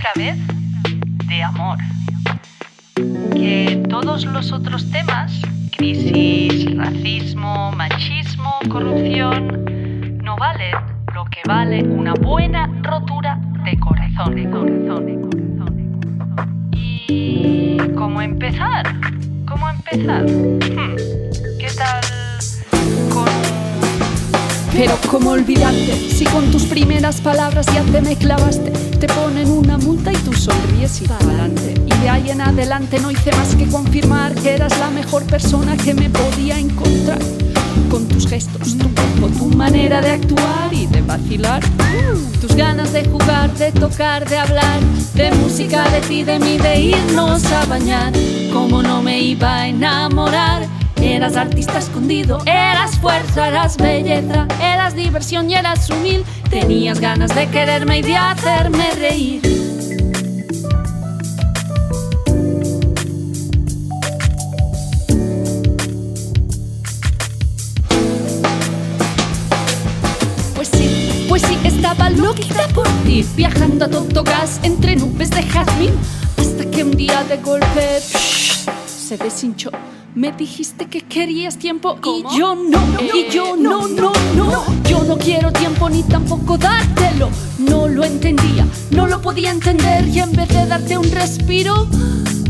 otra vez de amor. Que todos los otros temas, crisis, racismo, machismo, corrupción, no valen lo que vale una buena rotura de corazón. ¿Y cómo empezar? ¿Qué tal con... Pero cómo olvidarte, si con tus primeras palabras ya te me clavaste. Te ponen una multa y tú sonríes y pa'lante. Y de ahí en adelante no hice más que confirmar que eras la mejor persona que me podía encontrar. Con tus gestos, tu cuerpo, tu manera de actuar y de vacilar. Tus ganas de jugar, de tocar, de hablar, de música, de ti, de mí, de irnos a bañar. ¿Cómo no me iba a enamorar? Eras artista escondido, eras fuerza, eras belleza, eras diversión y eras humil. Tenías ganas de quererme y de hacerme reír. Pues sí, estaba loquita por ti, viajando a todo gas entre nubes de jazmín. Hasta que un día de golpe se deshinchó. Me dijiste que querías tiempo. ¿Cómo? Y yo no. Yo no quiero tiempo ni tampoco dártelo. No lo entendía, no lo podía entender. Y en vez de darte un respiro,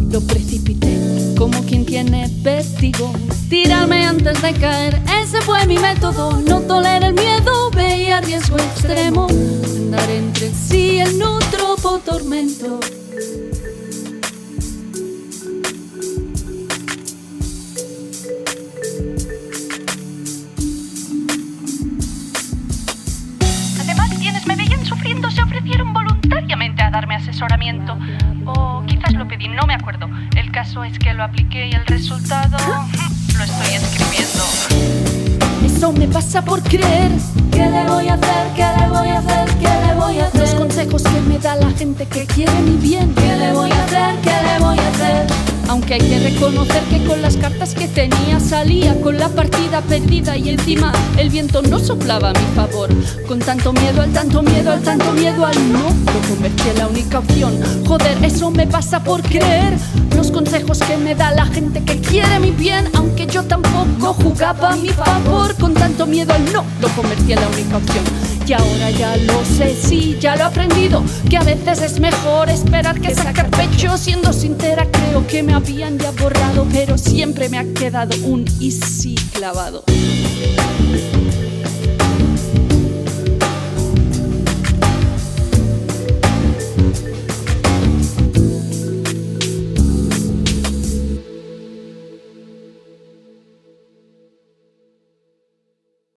lo precipité como quien tiene vértigo. Tirarme antes de caer, ese fue mi método. No toleré el miedo, veía riesgo extremo. Andar entre sí en otro tormento. Me veían sufriendo, se ofrecieron voluntariamente a darme asesoramiento. O quizás lo pedí, no me acuerdo. El caso es que lo apliqué y el resultado lo estoy escribiendo. Eso me pasa por creer. ¿Qué le voy a hacer? ¿Qué le voy a hacer? ¿Qué le voy a hacer? Los consejos que me da la gente que quiere mi bien. ¿Qué le voy a hacer? ¿Qué le voy a hacer? Aunque hay que reconocer que con las cartas que tenía salía con la partida perdida y encima el viento no soplaba a mi favor. Con tanto miedo al tanto miedo al no, lo convertí en la única opción. Joder, eso me pasa por creer. Los consejos que me da la gente que quiere mi bien, aunque yo tampoco jugaba a mi favor. Con tanto miedo al no, lo convertí en la única opción. Y ahora ya lo sé, sí, ya lo he aprendido, que a veces es mejor esperar que sacar pecho. Siendo sincera, creo que me habían ya borrado, pero siempre me ha quedado un y sí clavado.